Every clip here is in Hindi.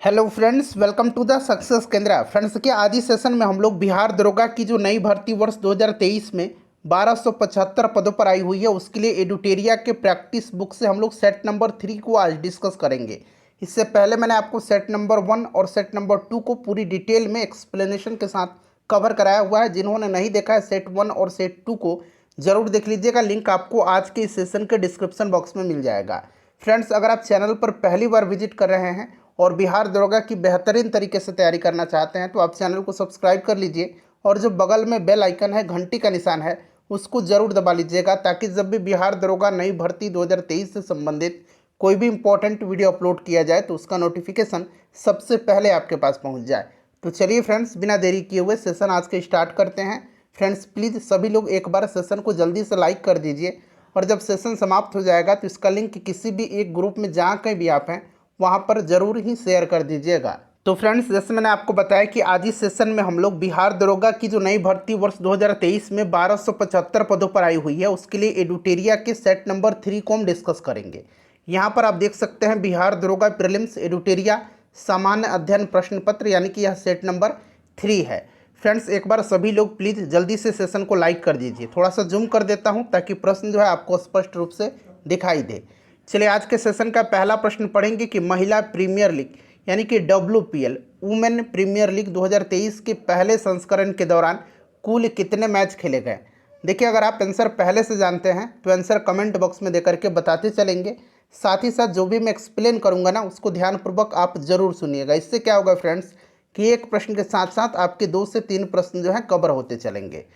Hello friends, welcome to the success Kendra. Friends के आज ही सेशन में हम लोग बिहार दरोगा की जो नई भर्ती वर्ष 2023 में 1275 पदों पर आई हुई है उसके लिए एडुटेरिया के प्रैक्टिस बुक से हम लोग सेट नंबर 3 को आज डिस्कस करेंगे। इससे पहले मैंने आपको सेट नंबर 1 और सेट नंबर 2 को पूरी डिटेल में एक्सप्लेनेशन के साथ कवर कराया हुआ है। जिन्होंने नहीं देखा है सेट 1 और सेट 2 को जरूर देख लीजिएगा। लिंक आपको आज के इस सेशन के डिस्क्रिप्शन बॉक्स में मिल जाएगा। फ्रेंड्स, अगर आप चैनल पर पहली बार विजिट कर रहे हैं और बिहार दरोगा की बेहतरीन तरीके से तैयारी करना चाहते हैं तो आप चैनल को सब्सक्राइब कर लीजिए और जो बगल में बेल आइकन है, घंटी का निशान है, उसको जरूर दबा लीजिएगा ताकि जब भी बिहार दरोगा नई भर्ती 2023 से संबंधित कोई भी इंपॉर्टेंट वीडियो अपलोड किया जाए तो उसका नोटिफिकेशन सबसे पहले आपके पास पहुंच जाए। तो चलिए फ्रेंड्स, बिना देरी किए हुए सेशन आज के स्टार्ट करते हैं। फ्रेंड्स, प्लीज़ सभी लोग एक बार सेशन को जल्दी से लाइक कर दीजिए और जब सेशन समाप्त हो जाएगा तो इसका लिंक किसी भी एक ग्रुप में जहाँ कहीं भी आप हैं वहाँ पर ज़रूर ही शेयर कर दीजिएगा। तो फ्रेंड्स, जैसे मैंने आपको बताया कि आज इस सेशन में हम लोग बिहार दरोगा की जो नई भर्ती वर्ष 2023 में 1275 पदों पर आई हुई है उसके लिए एडुटेरिया के सेट नंबर 3 को हम डिस्कस करेंगे। यहाँ पर आप देख सकते हैं बिहार दरोगा प्रीलिम्स एडुटेरिया सामान्य अध्ययन प्रश्न पत्र, यानी कि यह सेट नंबर 3 है। फ्रेंड्स, एक बार सभी लोग प्लीज़ जल्दी से सेशन को लाइक कर दीजिए। थोड़ा सा जूम कर देता हूँ ताकि प्रश्न जो है आपको स्पष्ट रूप से दिखाई दे। चलिए आज के सेशन का पहला प्रश्न पढ़ेंगे कि महिला प्रीमियर लीग यानी कि WPL वुमेन प्रीमियर लीग 2023 के पहले संस्करण के दौरान कुल कितने मैच खेले गए। देखिए, अगर आप आंसर पहले से जानते हैं तो आंसर कमेंट बॉक्स में देकर के बताते चलेंगे। साथ ही साथ जो भी मैं एक्सप्लेन करूंगा ना उसको ध्यानपूर्वक आप जरूर सुनिएगा। इससे क्या होगा फ्रेंड्स कि एक प्रश्न के साथ साथ आपके 2 से 3 प्रश्न जो है कवर होते चलेंगे।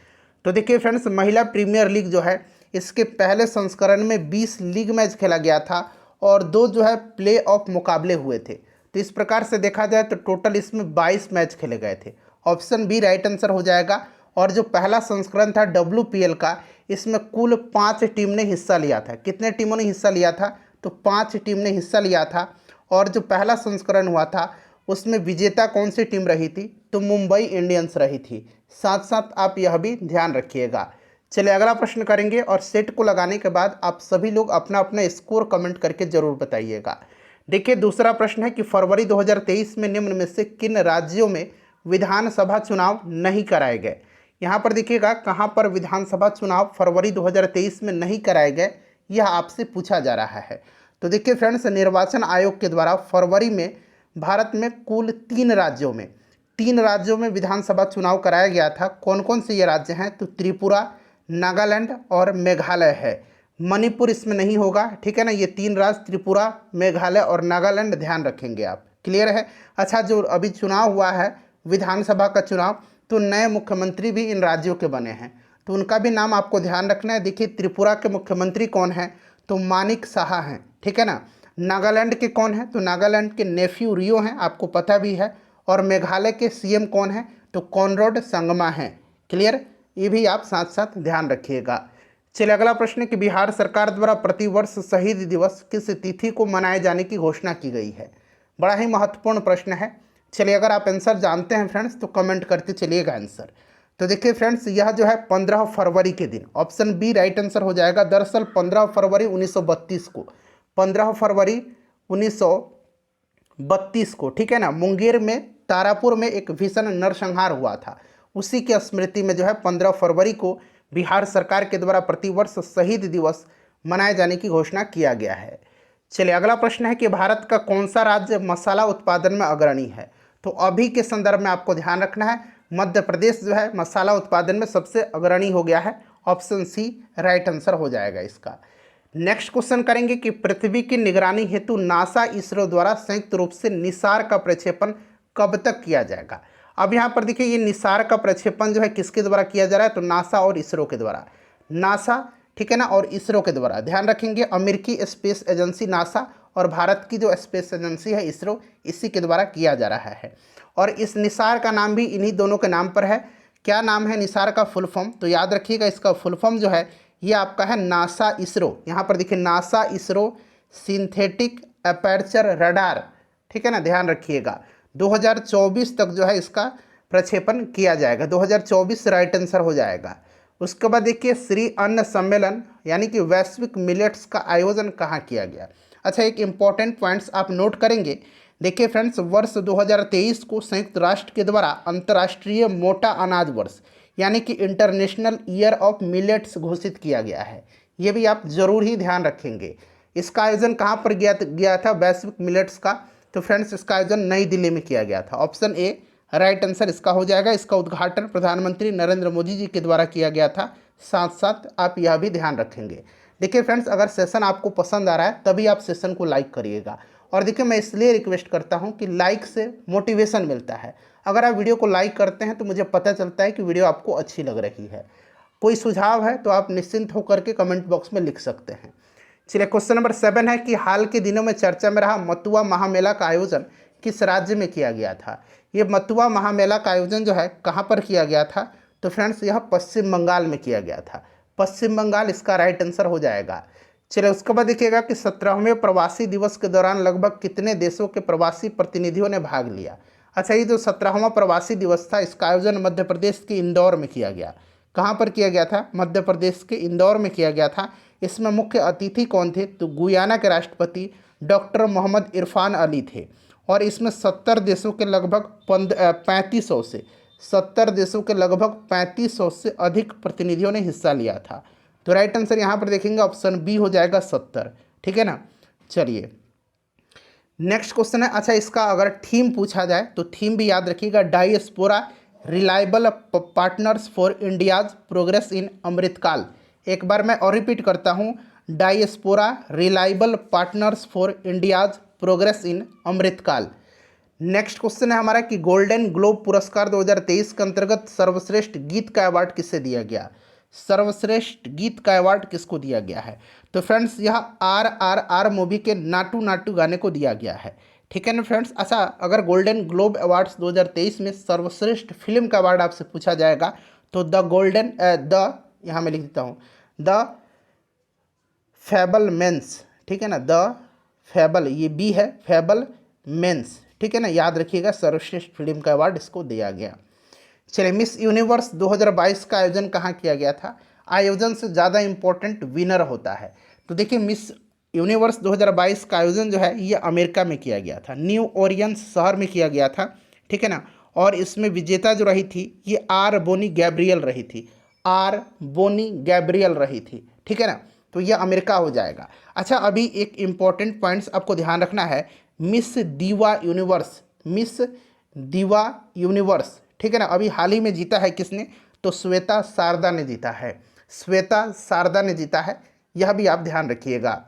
तो देखिए फ्रेंड्स, महिला प्रीमियर लीग जो है इसके पहले संस्करण में 20 लीग मैच खेला गया था और 2 जो है प्ले ऑफ मुकाबले हुए थे। तो इस प्रकार से देखा जाए तो टोटल इसमें 22 मैच खेले गए थे। ऑप्शन बी राइट आंसर हो जाएगा। और जो पहला संस्करण था WPL का, इसमें कुल 5 टीम ने हिस्सा लिया था। कितने टीमों ने हिस्सा लिया था? तो 5 टीम ने हिस्सा लिया था। और जो पहला संस्करण हुआ था उसमें विजेता कौन सी टीम रही थी? तो मुंबई इंडियंस रही थी। साथ साथ आप यह भी ध्यान रखिएगा। चलिए अगला प्रश्न करेंगे और सेट को लगाने के बाद आप सभी लोग अपना अपना स्कोर कमेंट करके जरूर बताइएगा। देखिए, दूसरा प्रश्न है कि फरवरी 2023 में निम्न में से किन राज्यों में विधानसभा चुनाव नहीं कराए गए। यहाँ पर देखिएगा कहाँ पर विधानसभा चुनाव फरवरी 2023 में नहीं कराए गए, यह आपसे पूछा जा रहा है। तो देखिए फ्रेंड्स, निर्वाचन आयोग के द्वारा फरवरी में भारत में कुल 3 राज्यों में विधानसभा चुनाव कराया गया था। कौन कौन से ये राज्य हैं? तो त्रिपुरा, नागालैंड और मेघालय है। मणिपुर इसमें नहीं होगा, ठीक है ना। ये 3 राज्य त्रिपुरा, मेघालय और नागालैंड ध्यान रखेंगे आप। क्लियर है? अच्छा, जो अभी चुनाव हुआ है विधानसभा का चुनाव, तो नए मुख्यमंत्री भी इन राज्यों के बने हैं, तो उनका भी नाम आपको ध्यान रखना है। देखिए, त्रिपुरा के मुख्यमंत्री कौन हैं? तो मानिक साहा हैं, ठीक है ना। नागालैंड के कौन हैं? तो नागालैंड के नेफ्यू रियो हैं, आपको पता भी है। और मेघालय के CM कौन हैं? तो कॉनराड संगमा हैं। क्लियर? ये भी आप साथ साथ ध्यान रखिएगा। चलिए अगला प्रश्न है कि बिहार सरकार द्वारा प्रतिवर्ष शहीद दिवस किस तिथि को मनाए जाने की घोषणा की गई है। बड़ा ही महत्वपूर्ण प्रश्न है। चलिए अगर आप आंसर जानते हैं फ्रेंड्स तो कमेंट करते चलिएगा आंसर। तो देखिए फ्रेंड्स, यह जो है 15 फरवरी के दिन, ऑप्शन बी राइट आंसर हो जाएगा। दरअसल 15 फरवरी 1932 को, 15 फरवरी 1932 को, ठीक है ना, मुंगेर में तारापुर में एक भीषण नरसंहार हुआ था। उसी की स्मृति में जो है 15 फरवरी को बिहार सरकार के द्वारा प्रतिवर्ष शहीद दिवस मनाए जाने की घोषणा किया गया है। चलिए अगला प्रश्न है कि भारत का कौन सा राज्य मसाला उत्पादन में अग्रणी है। तो अभी के संदर्भ में आपको ध्यान रखना है, मध्य प्रदेश जो है मसाला उत्पादन में सबसे अग्रणी हो गया है। ऑप्शन सी राइट आंसर हो जाएगा इसका। नेक्स्ट क्वेश्चन करेंगे कि पृथ्वी की निगरानी हेतु नासा इसरो द्वारा संयुक्त रूप से निसार का प्रक्षेपण कब तक किया जाएगा। अब यहाँ पर देखिए, ये निसार का प्रक्षेपण जो है किसके द्वारा किया जा रहा है? तो नासा और इसरो के द्वारा। नासा, ठीक है ना, और इसरो के द्वारा। ध्यान रखेंगे, अमेरिकी स्पेस एजेंसी नासा और भारत की जो स्पेस एजेंसी है इसरो, इसी के द्वारा किया जा रहा है। और इस निसार का नाम भी इन्हीं दोनों के नाम पर है। क्या नाम है निसार का फुल फॉर्म? तो याद रखिएगा, इसका फुल फॉर्म जो है ये आपका है नासा इसरो। यहाँ पर देखिए NASA ISRO synthetic aperture radar, ठीक है ना, ध्यान रखिएगा। 2024 तक जो है इसका प्रक्षेपण किया जाएगा। 2024 राइट आंसर हो जाएगा। उसके बाद देखिए, श्री अन्न सम्मेलन यानी कि वैश्विक मिलेट्स का आयोजन कहाँ किया गया। अच्छा, एक इम्पॉर्टेंट पॉइंट्स आप नोट करेंगे। देखिए फ्रेंड्स, वर्ष 2023 को संयुक्त राष्ट्र के द्वारा अंतर्राष्ट्रीय मोटा अनाज वर्ष यानी कि इंटरनेशनल ईयर ऑफ मिलेट्स घोषित किया गया है। ये भी आप जरूर ही ध्यान रखेंगे। इसका आयोजन कहाँ पर गया था वैश्विक मिलेट्स का? तो फ्रेंड्स, इसका आयोजन नई दिल्ली में किया गया था। ऑप्शन ए राइट आंसर इसका हो जाएगा। इसका उद्घाटन प्रधानमंत्री नरेंद्र मोदी जी के द्वारा किया गया था। साथ साथ आप यह भी ध्यान रखेंगे। देखिए फ्रेंड्स, अगर सेशन आपको पसंद आ रहा है तभी आप सेशन को लाइक करिएगा। और देखिए, मैं इसलिए रिक्वेस्ट करता हूं कि लाइक से मोटिवेशन मिलता है। अगर आप वीडियो को लाइक करते हैं तो मुझे पता चलता है कि वीडियो आपको अच्छी लग रही है। कोई सुझाव है तो आप निश्चिंत होकर के कमेंट बॉक्स में लिख सकते हैं। चलिए, क्वेश्चन नंबर 7 है कि हाल के दिनों में चर्चा में रहा मथुआ महामेला का आयोजन किस राज्य में किया गया था? ये मथुआ महामेला का आयोजन जो है कहाँ पर किया गया था? तो फ्रेंड्स, यह पश्चिम बंगाल में किया गया था। पश्चिम बंगाल इसका राइट आंसर हो जाएगा। चलिए, उसके बाद देखिएगा कि 17वें प्रवासी दिवस के दौरान लगभग कितने देशों के प्रवासी प्रतिनिधियों ने भाग लिया? अच्छा, ये जो 17वां प्रवासी दिवस था इसका आयोजन मध्य प्रदेश के इंदौर में किया गया। कहाँ पर किया गया था? मध्य प्रदेश के इंदौर में किया गया था। इसमें मुख्य अतिथि कौन थे? तो गुयाना के राष्ट्रपति डॉक्टर मोहम्मद इरफान अली थे। और इसमें 70 देशों के लगभग 3500 से 70 देशों के लगभग 3500 से अधिक प्रतिनिधियों ने हिस्सा लिया था। तो राइट आंसर यहाँ पर देखेंगे ऑप्शन बी हो जाएगा 70। ठीक है ना। चलिए, नेक्स्ट क्वेश्चन है। अच्छा, इसका अगर थीम पूछा जाए तो थीम भी याद रखिएगा, diaspora reliable partners for India's progress in Amritkaal. एक बार मैं और रिपीट करता हूँ, diaspora reliable partners for India's progress in Amritkaal. Next question है हमारा कि गोल्डन ग्लोब पुरस्कार 2023 के अंतर्गत सर्वश्रेष्ठ गीत का अवार्ड किसे दिया गया? सर्वश्रेष्ठ गीत का अवार्ड किसको दिया गया है? तो फ्रेंड्स, यह RRR मूवी के नाटू नाटू गाने को दिया गया है। ठीक है ना फ्रेंड्स। अच्छा, अगर गोल्डन ग्लोब अवार्ड्स 2023 में सर्वश्रेष्ठ फिल्म का अवार्ड आपसे पूछा जाएगा तो यहाँ मैं लिख देता हूँ, द फैबलमैन्स। ठीक है ना, द फैबल, ये बी है, फैबलमैन्स। ठीक है ना, याद रखिएगा, सर्वश्रेष्ठ फिल्म का अवार्ड इसको दिया गया। चलिए, मिस यूनिवर्स 2022 का आयोजन कहाँ किया गया था? आयोजन से ज़्यादा इम्पोर्टेंट विनर होता है। तो देखिए, मिस यूनिवर्स 2022 का आयोजन जो है ये अमेरिका में किया गया था, न्यू ओरियंस शहर में किया गया था। ठीक है ना। और इसमें विजेता जो रही थी ये आर बोनी गैब्रियल रही थी, आर बोनी गैब्रियल रही थी। ठीक है ना, तो यह अमेरिका हो जाएगा। अच्छा, अभी एक इम्पॉर्टेंट पॉइंट्स आपको ध्यान रखना है। मिस दीवा यूनिवर्स, मिस दीवा यूनिवर्स, ठीक है ना, अभी हाल ही में जीता है किसने? तो श्वेता शारदा ने जीता है, श्वेता शारदा ने जीता है। यह भी आप ध्यान रखिएगा।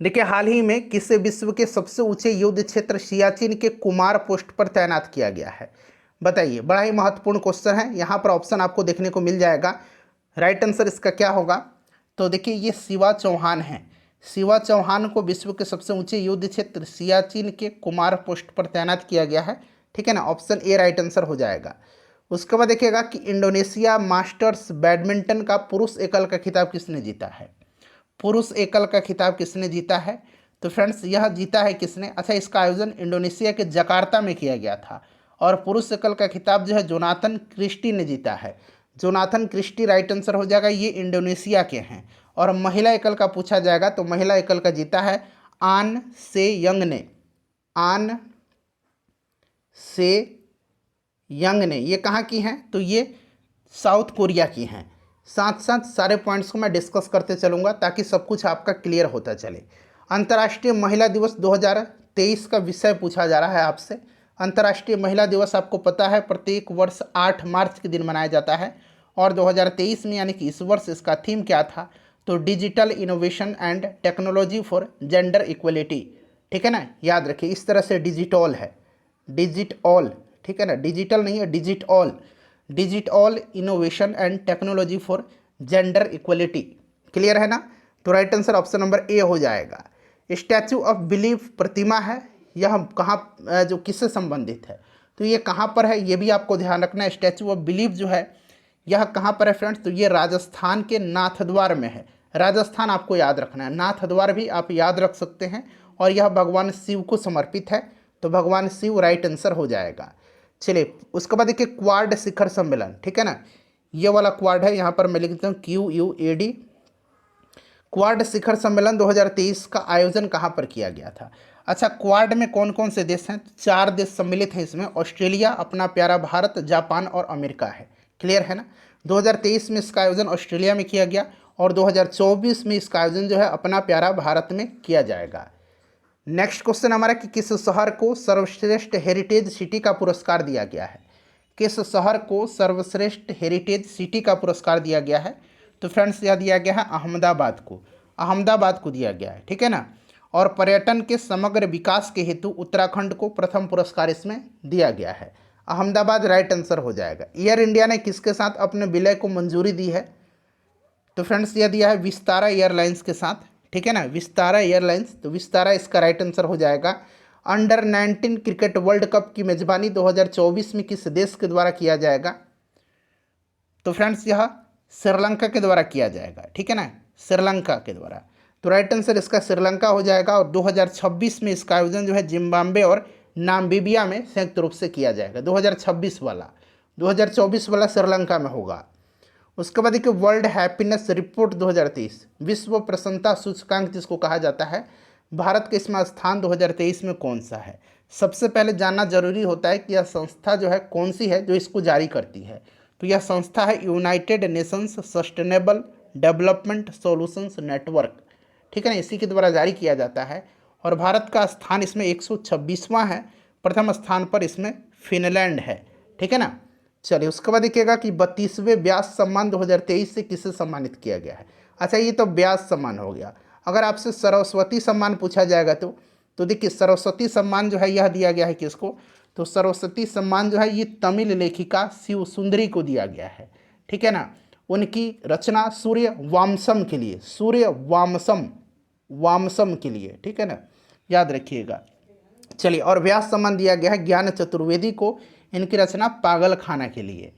देखिए, हाल ही में किसे विश्व के सबसे ऊंचे युद्ध क्षेत्र सियाचिन के कुमार पोस्ट पर तैनात किया गया है? बताइए, बड़ा ही महत्वपूर्ण क्वेश्चन है। यहाँ पर ऑप्शन आपको देखने को मिल जाएगा। राइट आंसर इसका क्या होगा? तो देखिए, ये शिवा चौहान है। शिवा चौहान को विश्व के सबसे ऊंचे युद्ध क्षेत्र सियाचिन के कुमार पोस्ट पर तैनात किया गया है। ठीक है ना, ऑप्शन ए राइट आंसर हो जाएगा। उसके बाद देखिएगा कि इंडोनेशिया मास्टर्स बैडमिंटन का पुरुष एकल का खिताब किसने जीता है? पुरुष एकल का खिताब किसने जीता है? तो फ्रेंड्स, यह जीता है किसने? अच्छा, इसका आयोजन इंडोनेशिया के जकार्ता में किया गया था और पुरुष एकल का खिताब जो है जोनाथन क्रिस्टी ने जीता है। जोनाथन क्रिस्टी राइट आंसर हो जाएगा, ये इंडोनेशिया के हैं। और महिला एकल का पूछा जाएगा तो महिला एकल का जीता है आन से यंग ने, आन से यंग ने। ये कहाँ की हैं? तो ये साउथ कोरिया की हैं। साथ साथ सारे पॉइंट्स को मैं डिस्कस करते चलूँगा ताकि सब कुछ आपका क्लियर होता चले। अंतर्राष्ट्रीय महिला दिवस 2023 का विषय पूछा जा रहा है आपसे। अंतर्राष्ट्रीय महिला दिवस आपको पता है प्रत्येक वर्ष 8 मार्च के दिन मनाया जाता है और 2023 में यानी कि इस वर्ष इसका थीम क्या था? तो digital innovation and technology for gender equality. ठीक है ना, याद रखिए, इस तरह से डिजिटल है, डिजिटल। ठीक है ना, डिजिटल नहीं है, digital, digital innovation and technology for gender equality. Clear है ना? तो right answer option number A हो जाएगा। स्टैचू ऑफ बिलीफ प्रतिमा है, यह कहाँ जो किससे संबंधित है? तो ये कहाँ पर है ये भी आपको ध्यान रखना है। स्टैचू ऑफ बिलीफ जो है यह कहाँ पर है फ्रेंड्स? तो ये राजस्थान के नाथद्वार में है। राजस्थान आपको याद रखना है, नाथद्वार भी आप याद रख सकते हैं। और यह भगवान शिव को समर्पित है, तो भगवान शिव राइट आंसर हो जाएगा। चलिए, उसके बाद देखिए क्वाड शिखर सम्मेलन। ठीक है ना, ये वाला क्वाड है, यहाँ पर मैं लिख देता हूँ QUAD। क्वाड शिखर सम्मेलन 2023 का आयोजन कहाँ पर किया गया था? अच्छा, क्वाड में कौन कौन से देश हैं? 4 देश सम्मिलित हैं इसमें, ऑस्ट्रेलिया, अपना प्यारा भारत, जापान और अमेरिका है। क्लियर है ना? 2023 में इसका आयोजन ऑस्ट्रेलिया में किया गया और 2024 में इसका आयोजन जो है अपना प्यारा भारत में किया जाएगा। नेक्स्ट क्वेश्चन हमारा कि किस शहर को सर्वश्रेष्ठ हेरिटेज सिटी का पुरस्कार दिया गया है? किस शहर को सर्वश्रेष्ठ हेरिटेज सिटी का पुरस्कार दिया गया है? तो फ्रेंड्स यह दिया गया है अहमदाबाद को, अहमदाबाद को दिया गया है। ठीक है ना? और पर्यटन के समग्र विकास के हेतु उत्तराखंड को प्रथम पुरस्कार इसमें दिया गया है। अहमदाबाद राइट आंसर हो जाएगा। एयर इंडिया ने किसके साथ अपने विलय को मंजूरी दी है? तो फ्रेंड्स यह दिया है विस्तारा एयरलाइंस के साथ। ठीक है ना? विस्तारा एयरलाइंस, तो विस्तारा इसका राइट आंसर हो जाएगा। अंडर 19 क्रिकेट वर्ल्ड कप की मेजबानी 2024 में किस देश के द्वारा किया जाएगा? तो फ्रेंड्स यह श्रीलंका के द्वारा किया जाएगा। ठीक है ना? श्रीलंका के द्वारा, तो राइट आंसर इसका श्रीलंका हो जाएगा। और 2026 में इसका आयोजन जो है जिम्बाब्वे और नामीबिया में संयुक्त रूप से किया जाएगा। 2026 वाला, 2024 वाला श्रीलंका में होगा। उसके बाद देखिए वर्ल्ड हैप्पीनेस रिपोर्ट 2023, विश्व प्रसन्नता सूचकांक जिसको कहा जाता है, भारत के इसमें स्थान 2023 में कौन सा है? सबसे पहले जानना जरूरी होता है कि यह संस्था जो है कौन सी है जो इसको जारी करती है। तो यह संस्था है United Nations sustainable development solutions network. ठीक है ना? इसी के द्वारा जारी किया जाता है। और भारत का स्थान इसमें 126वां है, प्रथम स्थान पर इसमें फिनलैंड है। ठीक है ना? चलिए उसके बाद देखिएगा कि 32वें व्यास सम्मान 2023 से किसे सम्मानित किया गया है? अच्छा, ये तो व्यास सम्मान हो गया। अगर आपसे सरस्वती सम्मान पूछा जाएगा तो देखिए सरस्वती सम्मान जो है यह दिया गया है किसको? तो सरस्वती सम्मान जो है ये तमिल लेखिका शिव सुंदरी को दिया गया है। ठीक है ना? उनकी रचना सूर्य वामसम के लिए, सूर्य वामसम के लिए। ठीक है ना? याद रखिएगा। चलिए, और व्यास सम्मान दिया गया है ज्ञान चतुर्वेदी को, इनकी रचना पागल खाना के लिए।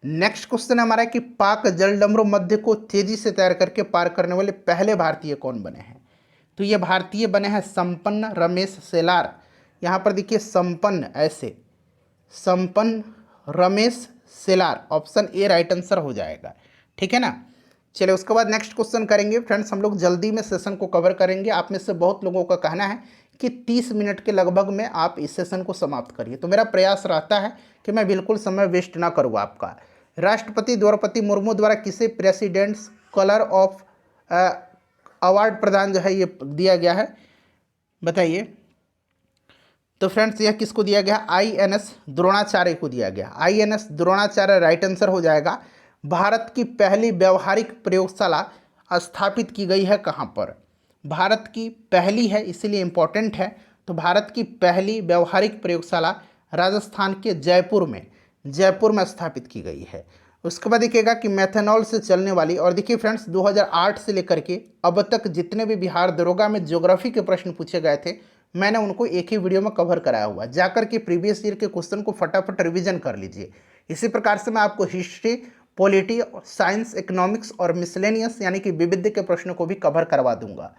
नेक्स्ट क्वेश्चन हमारा है कि पाक जलडमरू मध्य को तेजी से तैर करके पार करने वाले पहले भारतीय कौन बने हैं? तो ये भारतीय बने हैं संपन्न रमेश सेलार। यहाँ पर देखिए संपन्न, ऐसे संपन्न रमेश सेलार, ऑप्शन ए राइट आंसर हो जाएगा। ठीक है ना? चलिए उसके बाद नेक्स्ट क्वेश्चन करेंगे। फ्रेंड्स हम लोग जल्दी में सेशन को कवर करेंगे। आप में से बहुत लोगों का कहना है कि 30 मिनट के लगभग में आप इस सेशन को समाप्त करिए, तो मेरा प्रयास रहता है कि मैं बिल्कुल समय वेस्ट ना करूँ आपका। राष्ट्रपति द्रौपदी मुर्मू द्वारा किसे प्रेसिडेंट्स कलर ऑफ अवार्ड प्रदान जो है ये दिया गया है, बताइए। तो फ्रेंड्स यह किसको दिया गया? INS द्रोणाचार्य को दिया गया। INS द्रोणाचार्य राइट आंसर हो जाएगा। भारत की पहली व्यावहारिक प्रयोगशाला स्थापित की गई है कहाँ पर? भारत की पहली है, इसीलिए इम्पोर्टेंट है। तो भारत की पहली व्यावहारिक प्रयोगशाला राजस्थान के जयपुर में स्थापित की गई है। उसके बाद देखिएगा कि मेथनॉल से चलने वाली, और देखिए फ्रेंड्स 2008 से लेकर के अब तक जितने भी बिहार दरोगा में ज्योग्राफी के प्रश्न पूछे गए थे, मैंने उनको एक ही वीडियो में कवर कराया हुआ। जाकर के प्रीवियस ईयर के क्वेश्चन को फटाफट रिवीजन कर लीजिए। इसी प्रकार से मैं आपको हिस्ट्री, पॉलिटी, साइंस, इकोनॉमिक्स और मिसलेनियस यानी कि विविध के प्रश्नों को भी कवर करवा दूंगा।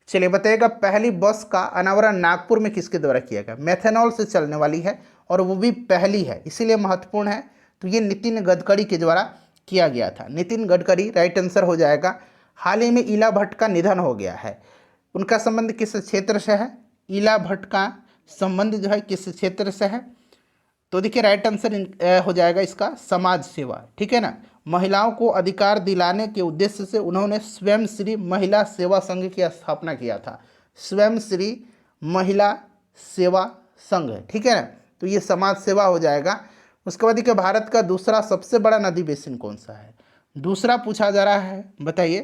चलिए बताइएगा पहली बस का अनावरण नागपुर में किसके द्वारा किया गया? मेथनॉल से चलने वाली है और वो भी पहली है, इसीलिए महत्वपूर्ण है। तो ये नितिन गडकरी के द्वारा किया गया था। नितिन गडकरी राइट आंसर हो जाएगा। हाल ही में इला भट्ट का निधन हो गया है। उनका संबंध किस क्षेत्र से है? इला भट्ट का संबंध जो है किस क्षेत्र से है? तो देखिए राइट आंसर हो जाएगा इसका समाज सेवा। ठीक है ना? महिलाओं को अधिकार दिलाने के उद्देश्य से उन्होंने स्वयं श्री महिला सेवा संघ की स्थापना किया था। स्वयं श्री महिला सेवा संघ, ठीक है ना? तो ये समाज सेवा हो जाएगा। उसके बाद देखिए भारत का दूसरा सबसे बड़ा नदी बेसिन कौन सा है? दूसरा पूछा जा रहा है, बताइए।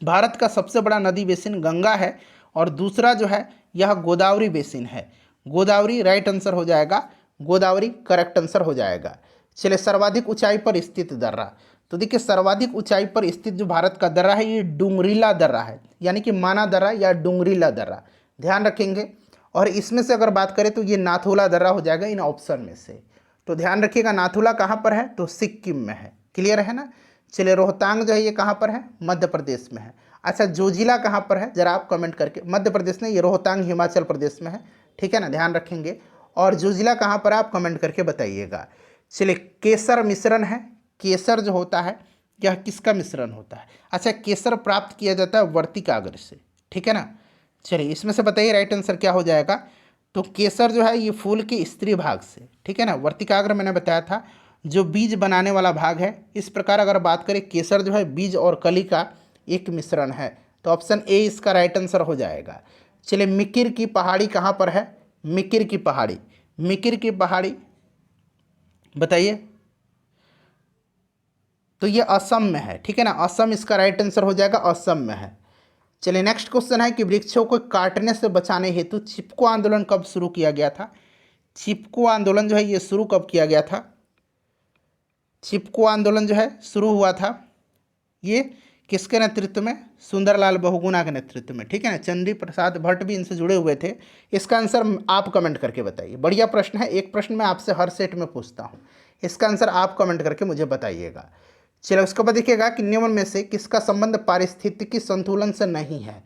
भारत का सबसे बड़ा नदी बेसिन गंगा है और दूसरा जो है यह गोदावरी बेसिन है। गोदावरी राइट आंसर हो जाएगा। गोदावरी करेक्ट आंसर हो जाएगा। चलिए सर्वाधिक ऊंचाई पर स्थित दर्रा, तो देखिए सर्वाधिक ऊंचाई पर स्थित जो भारत का दर्रा है ये डुंगरीला दर्रा है, यानी कि माना दर्रा या डुंगरीला दर्रा, ध्यान रखेंगे। और इसमें से अगर बात करें तो ये नाथुला दर्रा हो जाएगा इन ऑप्शन में से। तो ध्यान रखिएगा नाथुला कहाँ पर है? तो सिक्किम में है। क्लियर है ना? चलिए रोहतांग जो है ये कहाँ पर है? मध्य प्रदेश में है। अच्छा जोजिला कहाँ पर है? जरा आप कमेंट करके, मध्य प्रदेश में, ये रोहतांग हिमाचल प्रदेश में है। ठीक है ना? ध्यान रखेंगे। और जोजिला कहाँ पर आप कमेंट करके बताइएगा। चलिए केसर मिश्रण है। केसर जो होता है यह किसका मिश्रण होता है? अच्छा केसर प्राप्त किया जाता है वर्ती कागज से। ठीक है ना? चलिए इसमें से बताइए राइट आंसर क्या हो जाएगा। तो केसर जो है ये फूल के स्त्री भाग से, ठीक है ना, वर्तिकाग्र मैंने बताया था जो बीज बनाने वाला भाग है। इस प्रकार अगर बात करें केसर जो है बीज और कली का एक मिश्रण है, तो ऑप्शन ए इसका राइट आंसर हो जाएगा। चलिए मिकिर की पहाड़ी कहाँ पर है, मिकिर की पहाड़ी, मिकिर की पहाड़ी बताइए। तो ये असम में है, ठीक है ना, असम इसका राइट आंसर हो जाएगा, असम में है। चलिए नेक्स्ट क्वेश्चन है कि वृक्षों को काटने से बचाने हेतु चिपको आंदोलन कब शुरू किया गया था। चिपको आंदोलन जो है ये शुरू कब किया गया था, चिपको आंदोलन जो है शुरू हुआ था ये किसके नेतृत्व में, सुंदरलाल बहुगुणा के नेतृत्व में, ठीक है ना, चंद्री प्रसाद भट्ट भी इनसे जुड़े हुए थे। इसका आंसर आप कमेंट करके बताइए, बढ़िया प्रश्न है, एक प्रश्न मैं आपसे हर सेट में पूछता हूँ, इसका आंसर आप कमेंट करके मुझे बताइएगा। चलो उसके बाद देखिएगा कि निम्न में से किसका संबंध पारिस्थितिकी संतुलन से नहीं है,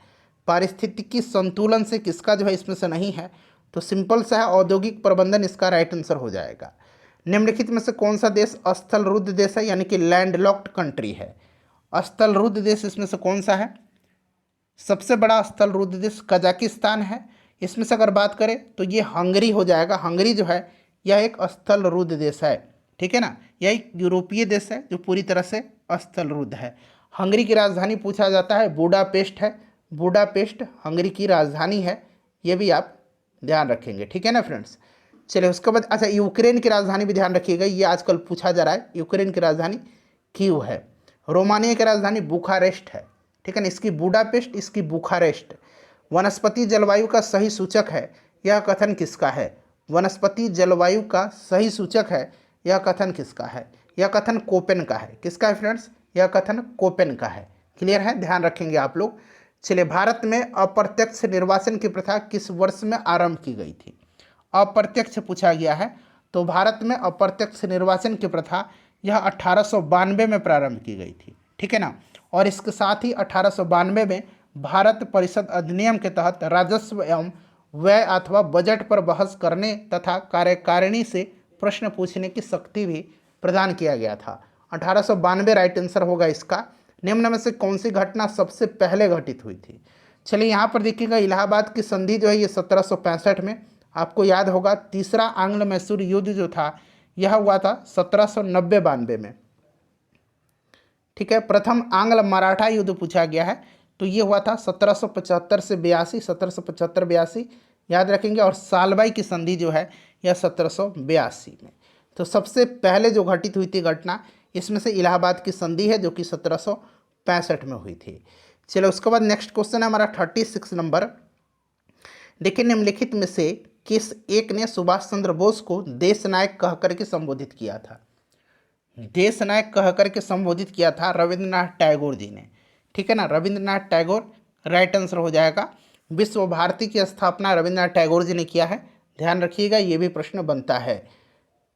पारिस्थितिकी संतुलन से किसका जो है इसमें से नहीं है, तो सिंपल सा है औद्योगिक प्रबंधन इसका राइट आंसर हो जाएगा। निम्नलिखित में से कौन सा देश स्थलरुद्ध देश है, यानी कि लैंडलॉक्ड कंट्री है, स्थलरुद्ध देश इसमें से कौन सा है, सबसे बड़ा स्थलरुद्ध देश कजाकिस्तान है। इसमें से अगर बात करें तो ये हंगरी हो जाएगा, हंगरी जो है यह एक स्थलरुद्ध देश है, ठीक है ना, यह एक यूरोपीय देश है जो पूरी तरह से स्थलरुद्ध है। हंगरी की राजधानी पूछा जाता है बुडापेस्ट है, बुडापेस्ट हंगरी की राजधानी है, ये भी आप ध्यान रखेंगे, ठीक है ना फ्रेंड्स। चलिए उसके बाद अच्छा यूक्रेन की राजधानी भी ध्यान रखिएगा, ये आजकल पूछा जा रहा है, यूक्रेन की राजधानी कीव है। रोमानिया की राजधानी बुखारेस्ट है, ठीक है ना, इसकी बुडापेस्ट, इसकी बुखारेस्ट। वनस्पति जलवायु का सही सूचक है, यह कथन किसका है, वनस्पति जलवायु का सही सूचक है, यह कथन किसका है, यह कथन कोपेन का है, किसका है फ्रेंड्स, यह कथन कोपेन का है, क्लियर है, ध्यान रखेंगे आप लोग। चलिए भारत में अप्रत्यक्ष निर्वाचन की प्रथा किस वर्ष में आरंभ की गई थी, अप्रत्यक्ष पूछा गया है, तो भारत में अप्रत्यक्ष निर्वाचन की प्रथा यह 1892 में प्रारंभ की गई थी, ठीक है ना, और इसके साथ ही 1892 में भारत परिषद अधिनियम के तहत राजस्व एवं व्यय अथवा बजट पर बहस करने तथा कार्यकारिणी से प्रश्न पूछने की शक्ति भी प्रदान किया गया था। 1892 राइट आंसर होगा इसका। निम्न में से कौन सी घटना सबसे पहले घटित हुई थी। चलिए यहाँ पर देखिएगा इलाहाबाद की संधि जो है ये 1765 में, आपको याद होगा तीसरा आंग्ल मैसूर युद्ध जो था यह हुआ था 1790-92 में, ठीक है। प्रथम आंग्ल मराठा युद्ध पूछा गया है तो ये हुआ था 1775 से 82, 1775-82 याद रखेंगे, और सालबाई की संधि जो है यह 1782 में। तो सबसे पहले जो घटित हुई थी घटना इसमें से इलाहाबाद की संधि है जो कि 1765 में हुई थी। चलो उसके बाद नेक्स्ट क्वेश्चन है हमारा 36 नंबर। देखिए निम्नलिखित में से किस एक ने सुभाष चंद्र बोस को देश नायक कहकर के संबोधित किया था, देश नायक कहकर के संबोधित किया था रविंद्रनाथ टैगोर जी ने, ठीक है ना, रविंद्रनाथ टैगोर राइट आंसर हो जाएगा। विश्व भारती की स्थापना रविंद्रनाथ टैगोर जी ने किया है, ध्यान रखिएगा ये भी प्रश्न बनता है।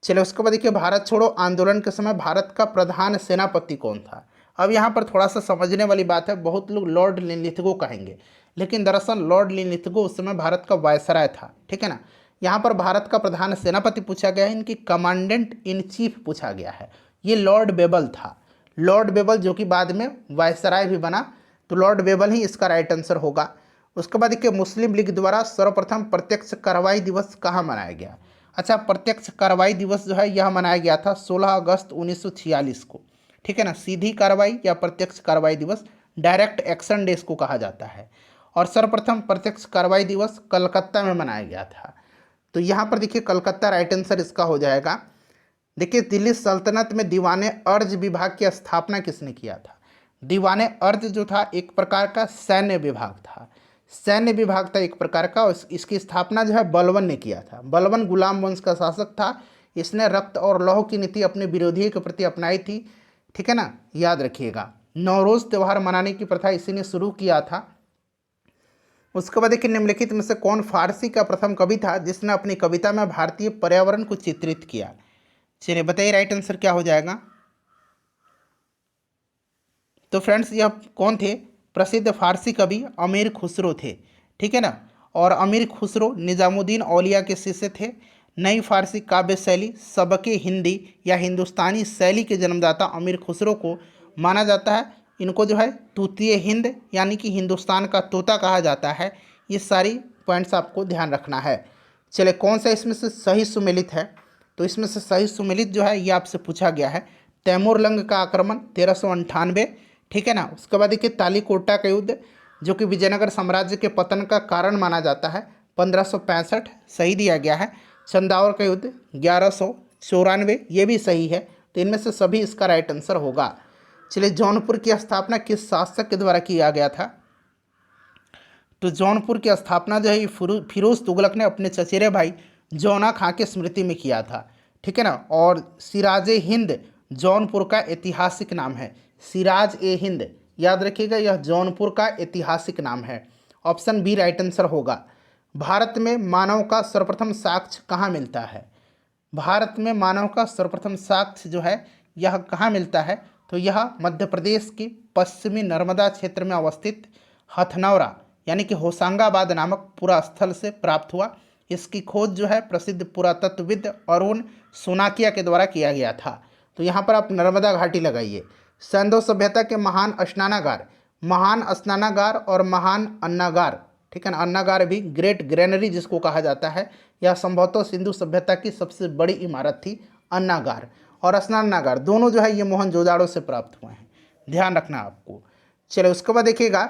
चलो उसके बाद देखिए भारत छोड़ो आंदोलन के समय भारत का प्रधान सेनापति कौन था। अब यहाँ पर थोड़ा सा समझने वाली बात है, बहुत लोग लॉर्ड लिनलिथगो कहेंगे, लेकिन दरअसल लॉर्ड लिनलिथगो उस समय भारत का वायसराय था, ठीक है ना। यहाँ पर भारत का प्रधान सेनापति पूछा गया है, इनकी कमांडेंट इन चीफ पूछा गया है, ये लॉर्ड बेबल था, लॉर्ड बेबल जो कि बाद में वायसराय भी बना, तो लॉर्ड बेबल ही इसका राइट आंसर होगा। उसके बाद देखिए मुस्लिम लीग द्वारा सर्वप्रथम प्रत्यक्ष कार्रवाई दिवस कहाँ मनाया गया। अच्छा प्रत्यक्ष कार्रवाई दिवस जो है यह मनाया गया था 16 अगस्त 1946 को, ठीक है ना, सीधी कार्रवाई या प्रत्यक्ष कार्रवाई दिवस डायरेक्ट एक्शन डे को कहा जाता है, और सर्वप्रथम प्रत्यक्ष कार्रवाई दिवस कलकत्ता में मनाया गया था। तो यहाँ पर देखिए कलकत्ता राइट आंसर इसका हो जाएगा। देखिए दिल्ली सल्तनत में दीवाने अर्ज विभाग की स्थापना किसने किया था। दीवाने अर्ज जो था एक प्रकार का सैन्य विभाग था, सैन्य विभाग था एक प्रकार का, और इसकी स्थापना जो है बलबन ने किया था। बलबन गुलाम वंश का शासक था, इसने रक्त और लौह की नीति अपने विरोधियों के प्रति अपनाई थी, ठीक है ना, याद रखिएगा। नवरोज़ त्यौहार मनाने की प्रथा इसी ने शुरू किया था। उसके बाद देखिए निम्नलिखित में से कौन फारसी का प्रथम कवि था जिसने अपनी कविता में भारतीय पर्यावरण को चित्रित किया। चलिए बताइए राइट आंसर क्या हो जाएगा। तो फ्रेंड्स यह कौन थे, प्रसिद्ध फारसी कवि अमीर खुसरो थे, ठीक है ना, और अमीर खुसरो निजामुद्दीन औलिया के शिष्य थे। नई फारसी काव्य शैली सबके हिंदी या हिंदुस्तानी शैली के जन्मदाता अमीर खुसरो को माना जाता है। इनको जो है तूतीय हिंद यानी कि हिंदुस्तान का तोता कहा जाता है। ये सारी पॉइंट्स आपको ध्यान रखना है। चलिए कौन सा इसमें से सही सुमेलित है, तो इसमें से सही सुमेलित जो है ये आपसे पूछा गया है तैमूरलंग का आक्रमण 1398, ठीक है ना। उसके बाद देखिए तालीकोटा का युद्ध जो कि विजयनगर साम्राज्य के पतन का कारण माना जाता है 1565, सही दिया गया है। चंदावर का युद्ध 1194, ये भी सही है। तो इनमें से सभी इसका राइट आंसर होगा। चलिए जौनपुर की स्थापना किस शासक के द्वारा किया गया था, तो जौनपुर की स्थापना जो है ये फिरोज तुगलक ने अपने चचेरे भाई जौना खां के स्मृति में किया था, ठीक है ना। और सिराज ए हिंद जौनपुर का ऐतिहासिक नाम है। सिराज ए हिंद, याद रखिएगा, यह जौनपुर का ऐतिहासिक नाम है। ऑप्शन बी राइट आंसर होगा। भारत में मानव का सर्वप्रथम साक्ष्य कहाँ मिलता है, भारत में मानव का सर्वप्रथम साक्ष्य जो है यह कहाँ मिलता है, तो यह मध्य प्रदेश के पश्चिमी नर्मदा क्षेत्र में अवस्थित हथनौरा यानी कि होशंगाबाद नामक पुरास्थल से प्राप्त हुआ। इसकी खोज जो है प्रसिद्ध पुरातत्वविद अरुण सोनाकिया के द्वारा किया गया था। तो यहाँ पर आप नर्मदा घाटी लगाइए। सैंधव सभ्यता के महान स्नानागार और महान अन्नागार, ठीक है ना, अन्नागार भी ग्रेट ग्रेनरी जिसको कहा जाता है, यह संभवतः सिंधु सभ्यता की सबसे बड़ी इमारत थी। अन्नागार और स्नानागार दोनों जो है ये मोहनजोदाड़ो से प्राप्त हुए हैं, ध्यान रखना आपको। चलिए उसके बाद देखिएगा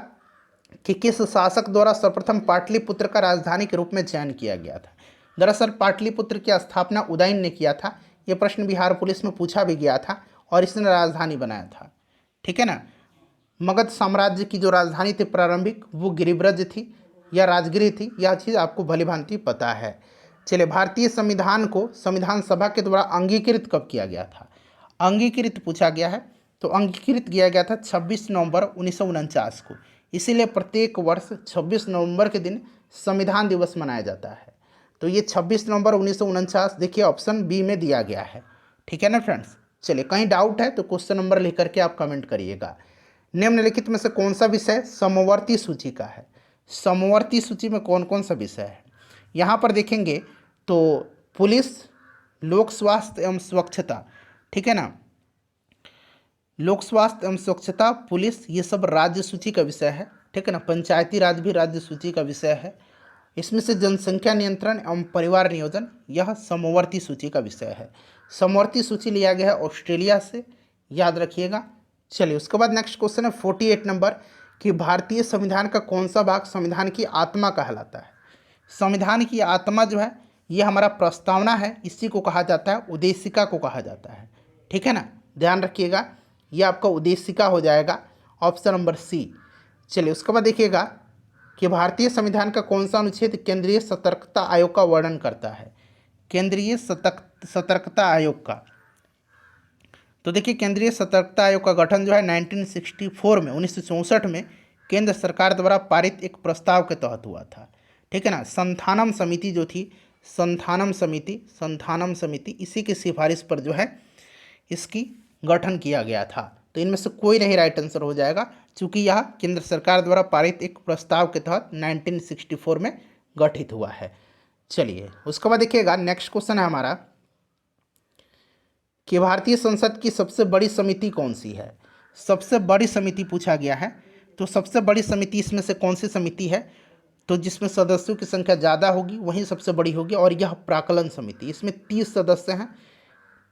कि किस शासक द्वारा सर्वप्रथम पाटलिपुत्र का राजधानी के रूप में चयन किया गया था। दरअसल पाटलिपुत्र की स्थापना उदयन ने किया था। ये प्रश्न बिहार पुलिस में पूछा भी गया था और इसने राजधानी बनाया था, ठीक है ना। मगध साम्राज्य की जो राजधानी थी प्रारंभिक वो गिरिब्रज थी या राजगिरी थी, यह चीज़ आपको भली भांति पता है। चलिए भारतीय संविधान को संविधान सभा के द्वारा अंगीकृत कब किया गया था, अंगीकृत पूछा गया है। तो अंगीकृत किया गया था 26 नवंबर 1949 को। इसीलिए प्रत्येक वर्ष 26 नवंबर के दिन संविधान दिवस मनाया जाता है। तो ये 26 नवंबर 1949 देखिए ऑप्शन बी में दिया गया है, ठीक है ना फ्रेंड्स। चलिए कहीं डाउट है तो क्वेश्चन नंबर लिख करके आप कमेंट करिएगा। निम्नलिखित में से कौन सा विषय समवर्ती सूची का है, समवर्ती सूची में कौन कौन सा विषय है। यहाँ पर देखेंगे तो पुलिस, लोक स्वास्थ्य एवं स्वच्छता, ठीक है ना, लोक स्वास्थ्य एवं स्वच्छता, पुलिस, ये सब राज्य सूची का विषय है, ठीक है ना। पंचायती राज भी राज्य सूची का विषय है। इसमें से जनसंख्या नियंत्रण एवं परिवार नियोजन यह समवर्ती सूची का विषय है। समवर्ती सूची लिया गया है ऑस्ट्रेलिया से, याद रखिएगा। चलिए उसके बाद नेक्स्ट क्वेश्चन है 48 नंबर कि भारतीय संविधान का कौन सा भाग संविधान की आत्मा कहलाता है। संविधान की आत्मा जो है ये हमारा प्रस्तावना है, इसी को कहा जाता है, उद्देशिका को कहा जाता है, ठीक है ना, ध्यान रखिएगा। ये आपका उद्देशिका हो जाएगा, ऑप्शन नंबर सी। चलिए उसके बाद देखिएगा कि भारतीय संविधान का कौन सा अनुच्छेद केंद्रीय सतर्कता आयोग का वर्णन करता है, केंद्रीय सतर्कता आयोग का। तो देखिए केंद्रीय सतर्कता आयोग का गठन जो है 1964 में 1964 में केंद्र सरकार द्वारा पारित एक प्रस्ताव के तहत हुआ था, ठीक है ना। संथानम समिति जो थी, संथानम समिति इसी की सिफारिश पर जो है इसकी गठन किया गया था। तो इनमें से कोई नहीं राइट आंसर हो जाएगा, क्योंकि यह केंद्र सरकार द्वारा पारित एक प्रस्ताव के तहत 1964 में गठित हुआ है। चलिए उसके बाद देखिएगा नेक्स्ट क्वेश्चन है हमारा कि भारतीय संसद की सबसे बड़ी समिति कौन सी है। सबसे बड़ी समिति पूछा गया है। तो सबसे बड़ी समिति इसमें से कौन सी समिति है, तो जिसमें सदस्यों की संख्या ज़्यादा होगी वही सबसे बड़ी होगी, और यह प्राक्कलन समिति, इसमें 30 सदस्य हैं,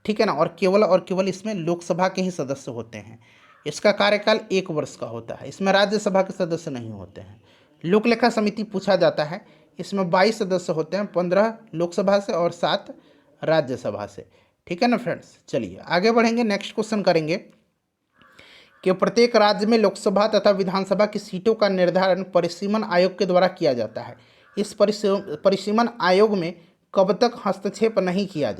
ठीक है ना। और केवल इसमें लोकसभा के ही सदस्य होते हैं। इसका कार्यकाल 1 वर्ष का होता है। इसमें राज्यसभा के सदस्य नहीं होते हैं। लोकलेखा समिति पूछा जाता है, इसमें 22 सदस्य होते हैं, 15 लोकसभा से और 7 राज्यसभा से, ठीक है ना फ्रेंड्स। चलिए आगे बढ़ेंगे, नेक्स्ट क्वेश्चन करेंगे कि प्रत्येक राज्य में लोकसभा तथा विधानसभा की सीटों का निर्धारण परिसीमन आयोग के द्वारा किया जाता है। इस परिसीमन आयोग में कब तक हस्तक्षेप नहीं किया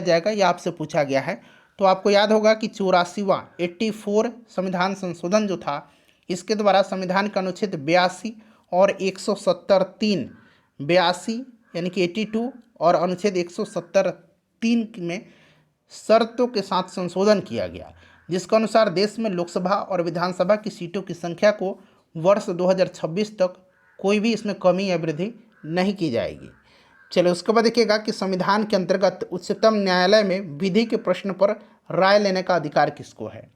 जाएगा, यह आपसे पूछा गया है। तो आपको याद होगा कि 84वां 84 संविधान संशोधन जो था, इसके द्वारा संविधान का अनुच्छेद 82 और 170(3), 82 यानी कि 82 और अनुच्छेद 170(3) में शर्तों के साथ संशोधन किया गया, जिसके अनुसार देश में लोकसभा और विधानसभा की सीटों की संख्या को वर्ष 2026 तक कोई भी इसमें कमी या वृद्धि नहीं की जाएगी। चलिए उसके बाद देखिएगा कि संविधान के अंतर्गत उच्चतम न्यायालय में विधि के प्रश्न पर राय लेने का अधिकार किसको है।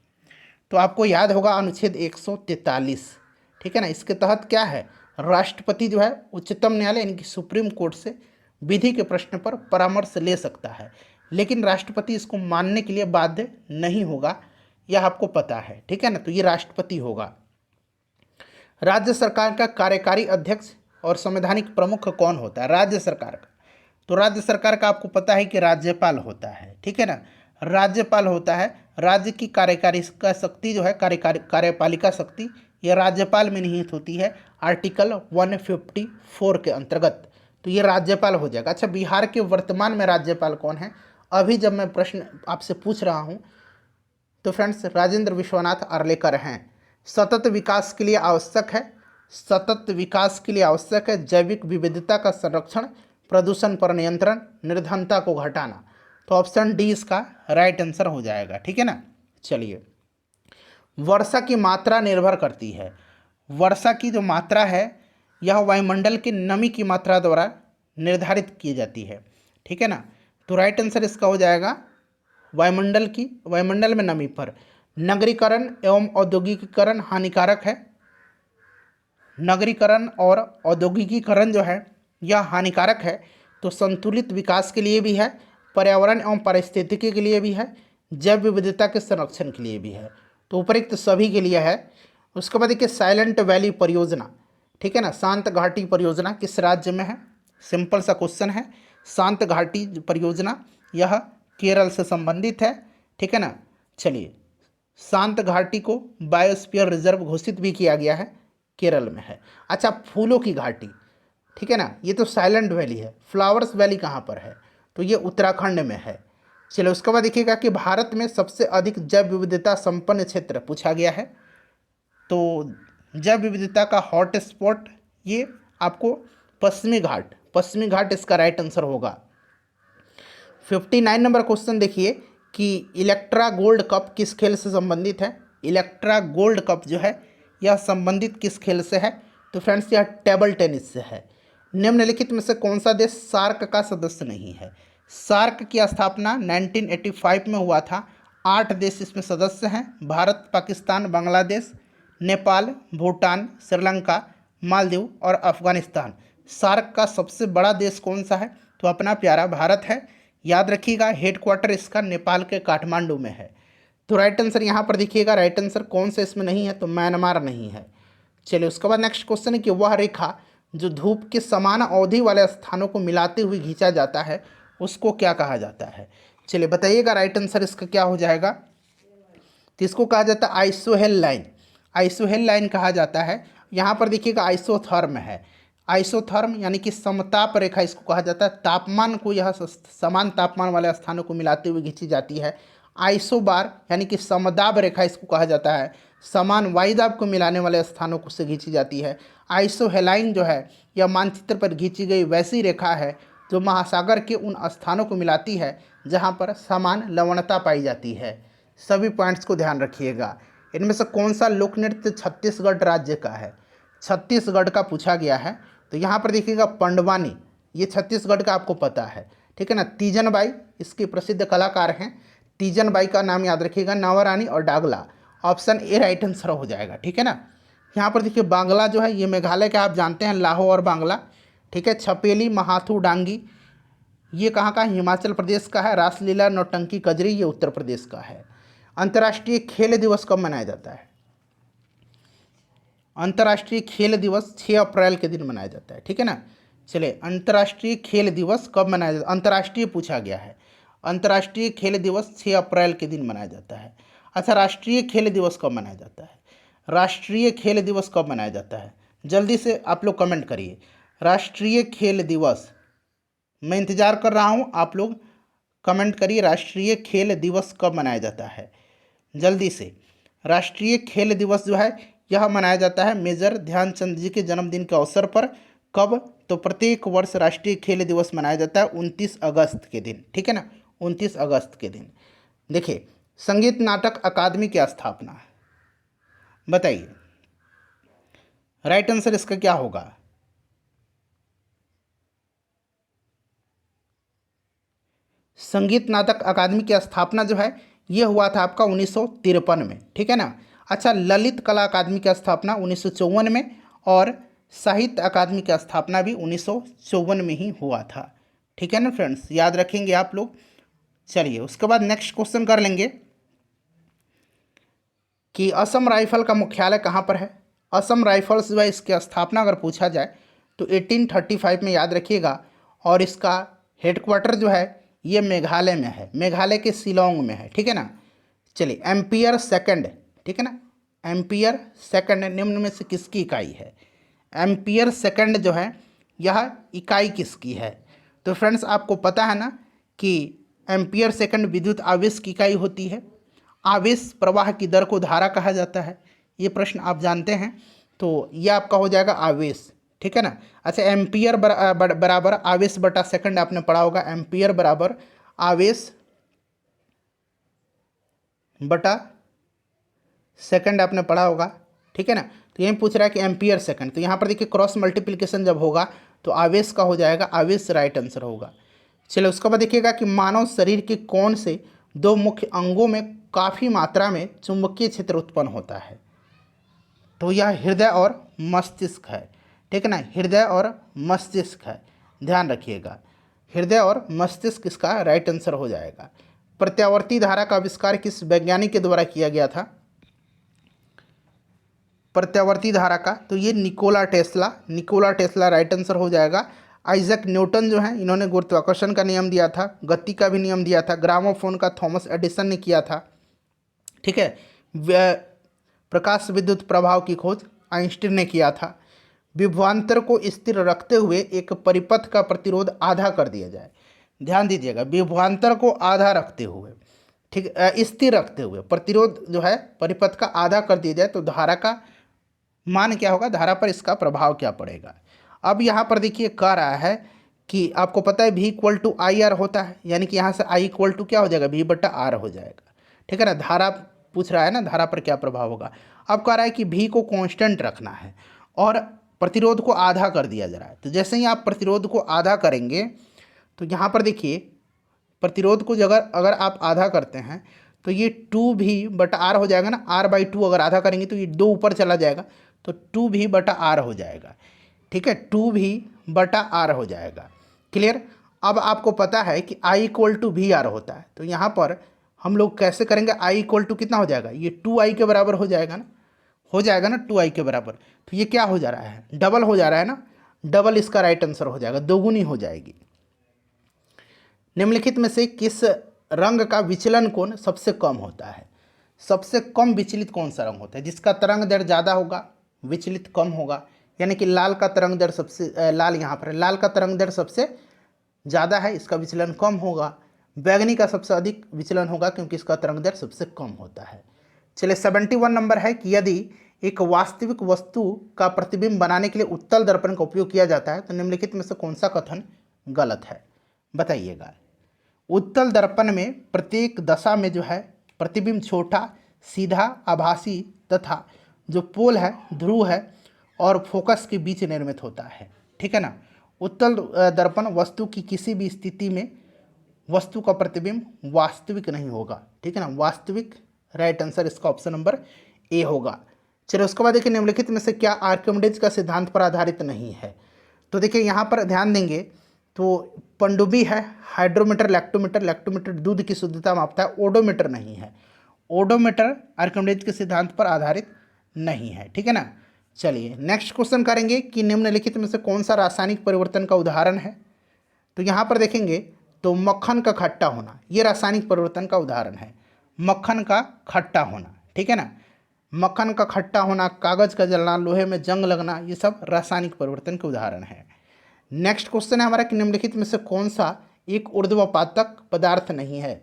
तो आपको याद होगा अनुच्छेद 143, ठीक है ना। इसके तहत क्या है, राष्ट्रपति जो है उच्चतम न्यायालय यानी कि सुप्रीम कोर्ट से विधि के प्रश्न पर परामर्श ले सकता है, लेकिन राष्ट्रपति इसको मानने के लिए बाध्य नहीं होगा, यह आपको पता है, ठीक है ना। तो ये राष्ट्रपति होगा। राज्य सरकार का कार्यकारी अध्यक्ष और संवैधानिक प्रमुख कौन होता है राज्य सरकार का? तो राज्य सरकार का आपको पता है कि राज्यपाल होता है, ठीक है ना। राज्यपाल होता है। राज्य की कार्यकारी का शक्ति जो है, कार्यपालिका शक्ति, यह राज्यपाल में निहित होती है आर्टिकल 154 के अंतर्गत। तो ये राज्यपाल हो जाएगा। अच्छा, बिहार के वर्तमान में राज्यपाल कौन है? अभी जब मैं प्रश्न आपसे पूछ रहा हूँ तो फ्रेंड्स राजेंद्र विश्वनाथ आर्लेकर हैं। सतत विकास के लिए आवश्यक है, सतत विकास के लिए आवश्यक है जैविक विविधता का संरक्षण, प्रदूषण पर नियंत्रण, निर्धनता को घटाना। तो ऑप्शन डी इसका राइट आंसर हो जाएगा, ठीक है ना। चलिए, वर्षा की मात्रा निर्भर करती है। वर्षा की जो मात्रा है यह वायुमंडल की नमी की मात्रा द्वारा निर्धारित की जाती है, ठीक है ना। तो राइट आंसर इसका हो जाएगा वायुमंडल में नमी पर। नगरीकरण एवं औद्योगिकीकरण हानिकारक है। नगरीकरण और औद्योगिकीकरण जो है यह हानिकारक है। तो संतुलित विकास के लिए भी है, पर्यावरण एवं पारिस्थितिकी के लिए भी है, जैव विविधता के संरक्षण के लिए भी है। तो उपरोक्त सभी के लिए है। उसके बाद देखिए साइलेंट वैली परियोजना, ठीक है ना, शांत घाटी परियोजना किस राज्य में है? सिंपल सा क्वेश्चन है। शांत घाटी परियोजना यह केरल से संबंधित है, ठीक है ना। चलिए, शांत घाटी को बायोस्फीयर रिजर्व घोषित भी किया गया है, केरल में है। अच्छा, फूलों की घाटी, ठीक है ना, ये तो साइलेंट वैली है। फ्लावर्स वैली कहाँ पर है? तो ये उत्तराखंड में है। चलिए, उसके बाद देखिएगा कि भारत में सबसे अधिक जैव विविधता संपन्न क्षेत्र पूछा गया है। तो जैव विविधता का हॉट स्पॉट ये आपको पश्चिमी घाट इसका राइट आंसर होगा। 59 नंबर क्वेश्चन देखिए कि इलेक्ट्रा गोल्ड कप किस खेल से संबंधित है? इलेक्ट्रा गोल्ड कप जो है यह संबंधित किस खेल से है? तो फ्रेंड्स यह टेबल टेनिस से है। निम्नलिखित में से कौन सा देश सार्क का सदस्य नहीं है? सार्क की स्थापना 1985 में हुआ था। 8 देश इसमें सदस्य हैं, भारत, पाकिस्तान, बांग्लादेश, नेपाल, भूटान, श्रीलंका, मालदीव और अफगानिस्तान। सार्क का सबसे बड़ा देश कौन सा है? तो अपना प्यारा भारत है। याद रखिएगा, हेडक्वार्टर इसका नेपाल के काठमांडू में है। तो राइट आंसर यहाँ पर देखिएगा, राइट आंसर कौन सा इसमें नहीं है? तो म्यांमार नहीं है। चलिए, उसके बाद नेक्स्ट क्वेश्चन है कि वह रेखा जो धूप के समान अवधि वाले स्थानों को मिलाते हुए खींचा जाता है उसको क्या कहा जाता है? चलिए बताइएगा, राइट आंसर इसका क्या हो जाएगा? तो इसको कहा जाता है आइसोहेल लाइन। आइसोहेल लाइन कहा जाता है। यहाँ पर देखिएगा आइसोथर्म है। आइसोथर्म यानी कि समताप रेखा इसको कहा जाता है। तापमान को यह समान तापमान वाले स्थानों को मिलाते हुए खींची जाती है। आइसोबार यानी कि समदाब रेखा इसको कहा जाता है। समान वायुदाब को मिलाने वाले स्थानों को से खींची जाती है। आइसोहेलाइन जो है यह मानचित्र पर खींची गई वैसी रेखा है जो महासागर के उन स्थानों को मिलाती है जहाँ पर समान लवणता पाई जाती है। सभी पॉइंट्स को ध्यान रखिएगा। इनमें से कौन सा लोक नृत्य छत्तीसगढ़ राज्य का है? छत्तीसगढ़ का पूछा गया है। तो यहाँ पर देखिएगा पंडवानी, ये छत्तीसगढ़ का आपको पता है, ठीक है ना। तीजन बाई इसके प्रसिद्ध कलाकार हैं। तीजन बाई का नाम याद रखिएगा, नावारानी और डागला। ऑप्शन ए राइट आंसर हो जाएगा, ठीक है ना। यहाँ पर देखिए बांग्ला जो है ये मेघालय का, आप जानते हैं, लाहो और बांग्ला, ठीक है। छपेली, महाथू, डांगी ये कहाँ का? हिमाचल प्रदेश का है। रासलीला, नौटंकी, कजरी ये उत्तर प्रदेश का है। अंतर्राष्ट्रीय खेल दिवस कब मनाया जाता है? अंतर्राष्ट्रीय खेल दिवस 6 अप्रैल के दिन मनाया जाता है, ठीक है ना। चलिए, अंतर्राष्ट्रीय खेल दिवस कब मनाया जाता है? अंतर्राष्ट्रीय पूछा गया है। अंतर्राष्ट्रीय खेल दिवस 6 अप्रैल के दिन मनाया जाता है। अच्छा, राष्ट्रीय खेल दिवस कब मनाया जाता है? राष्ट्रीय खेल दिवस कब मनाया जाता है? जल्दी से आप लोग कमेंट करिए। राष्ट्रीय खेल दिवस, मैं इंतज़ार कर रहा हूँ, आप लोग कमेंट करिए राष्ट्रीय खेल दिवस कब मनाया जाता है जल्दी से। राष्ट्रीय खेल दिवस जो है यह मनाया जाता है मेजर ध्यानचंद जी के जन्मदिन के अवसर पर। कब? तो प्रत्येक वर्ष राष्ट्रीय खेल दिवस मनाया जाता है 29 अगस्त के दिन, ठीक है ना, 29 अगस्त के दिन। देखिए, संगीत नाटक अकादमी की स्थापना, बताइए राइट आंसर इसका क्या होगा? संगीत नाटक अकादमी की स्थापना जो है ये हुआ था आपका 1953 में, ठीक है ना। अच्छा, ललित कला अकादमी की स्थापना 1954 में और साहित्य अकादमी की स्थापना भी 1954 में ही हुआ था। ठीक है ना फ्रेंड्स, याद रखेंगे आप लोग। चलिए उसके बाद नेक्स्ट क्वेश्चन कर लेंगे कि असम राइफल का मुख्यालय कहाँ पर है। असम राइफल्स जो है इसकी स्थापना अगर पूछा जाए तो 1835 में, याद रखिएगा। और इसका हेडक्वार्टर जो है ये मेघालय में है, मेघालय के शिलोंग में है। ठीक है ना। चलिए एम्पियर सेकंड, ठीक है ना, एम्पियर सेकंड निम्न में से किसकी इकाई है। एम्पियर सेकंड जो है यह इकाई किसकी है। तो फ्रेंड्स आपको पता है ना कि एम्पियर सेकंड विद्युत आवेश की इकाई होती है। आवेश प्रवाह की दर को धारा कहा जाता है, ये प्रश्न आप जानते हैं। तो यह आपका हो जाएगा आवेश। ठीक है ना। अच्छा, एम्पियर बराबर आवेश बटा सेकंड आपने पढ़ा होगा। एम्पियर बराबर आवेश बटा सेकंड आपने पढ़ा होगा। ठीक है ना। तो यही पूछ रहा है कि एम्पियर सेकंड, तो यहाँ पर देखिए क्रॉस मल्टीप्लिकेशन जब होगा तो आवेश का हो जाएगा, आवेश राइट आंसर होगा। चलो उसके बाद देखिएगा कि मानव शरीर के कौन से दो मुख्य अंगों में काफ़ी मात्रा में चुंबकीय क्षेत्र उत्पन्न होता है। तो यह हृदय और मस्तिष्क है। ठीक है ना, हृदय और मस्तिष्क है, ध्यान रखिएगा। हृदय और मस्तिष्क इसका राइट आंसर हो जाएगा। प्रत्यावर्ती धारा का आविष्कार किस वैज्ञानिक के द्वारा किया गया था। प्रत्यावर्ती धारा का, तो ये निकोला टेस्ला राइट आंसर हो जाएगा। आइजैक न्यूटन जो है इन्होंने गुरुत्वाकर्षण का नियम दिया था, गति का भी नियम दिया था। ग्रामोफोन का थॉमस एडिसन ने किया था। ठीक है। प्रकाश विद्युत प्रभाव की खोज आइंस्टीन ने किया था। विभवांतर को स्थिर रखते हुए एक परिपथ का प्रतिरोध आधा कर दिया जाए। ध्यान दीजिएगा, विभवांतर को आधा रखते हुए, ठीक, स्थिर रखते हुए प्रतिरोध जो है परिपथ का आधा कर दिया जाए तो धारा का मान क्या होगा, धारा पर इसका प्रभाव क्या पड़ेगा। अब यहाँ पर देखिए कह रहा है कि आपको पता है V=IR होता है, यानी कि यहाँ से I= क्या हो जाएगा, V/R हो जाएगा। ठीक है ना। धारा पूछ रहा है ना, धारा पर क्या प्रभाव होगा। अब कह रहा है कि V को कांस्टेंट रखना है और प्रतिरोध को आधा कर दिया जा रहा है। तो जैसे ही आप प्रतिरोध को आधा करेंगे तो यहाँ पर देखिए प्रतिरोध को अगर आप आधा करते हैं तो ये 2V/R हो जाएगा ना। R/2 अगर आधा करेंगे तो ये 2 ऊपर चला जाएगा तो 2V/R हो जाएगा। ठीक है, 2V/R हो जाएगा। क्लियर। अब आपको पता है कि I=VR होता है, तो यहाँ पर हम लोग कैसे करेंगे, I= कितना हो जाएगा, ये 2I के बराबर हो जाएगा ना, 2I के बराबर। तो ये क्या हो जा रहा है, डबल हो जा रहा है ना, डबल इसका राइट आंसर हो जाएगा, दोगुनी हो जाएगी। निम्नलिखित में से किस रंग का विचलन कोण सबसे कम होता है। सबसे कम विचलित कौन सा रंग होता है, जिसका तरंग दैर्ध्य ज़्यादा होगा विचलित कम होगा। यानी कि लाल का तरंग दैर्ध्य सबसे लाल यहाँ पर लाल का तरंग दैर्ध्य सबसे ज़्यादा है, इसका विचलन कम होगा। बैगनी का सबसे अधिक विचलन होगा क्योंकि इसका तरंग दैर्ध्य सबसे कम होता है। चलिए 71 नंबर है कि यदि एक वास्तविक वस्तु का प्रतिबिंब बनाने के लिए उत्तल दर्पण का उपयोग किया जाता है तो निम्नलिखित में से कौन सा कथन गलत है, बताइएगा। उत्तल दर्पण में प्रत्येक दशा में जो है प्रतिबिंब छोटा, सीधा, आभासी तथा जो पोल है, ध्रुव है और फोकस के बीच निर्मित होता है। ठीक है ना। उत्तल दर्पण वस्तु की किसी भी स्थिति में वस्तु का प्रतिबिंब वास्तविक नहीं होगा। ठीक है ना, वास्तविक राइट आंसर इसका ऑप्शन नंबर ए होगा। चलिए उसके बाद देखिए निम्नलिखित में से क्या आर्किमिडीज का सिद्धांत पर आधारित नहीं है। तो देखिए यहाँ पर ध्यान देंगे तो पनडुब्बी है, हाइड्रोमीटर, लैक्टोमीटर दूध की शुद्धता मापता है। ओडोमीटर नहीं है, ओडोमीटर आर्किमिडीज के सिद्धांत पर आधारित नहीं है। ठीक है ना। चलिए नेक्स्ट क्वेश्चन करेंगे कि निम्नलिखित में से कौन सा रासायनिक परिवर्तन का उदाहरण है। तो यहाँ पर देखेंगे तो मक्खन का खट्टा होना ये रासायनिक परिवर्तन का उदाहरण है, मक्खन का खट्टा होना। ठीक है ना, मक्खन का खट्टा होना, कागज़ का जलना, लोहे में जंग लगना, ये सब रासायनिक परिवर्तन के उदाहरण है। नेक्स्ट क्वेश्चन है हमारा कि निम्नलिखित में से कौन सा एक ऊर्ध्वपातक पदार्थ नहीं है।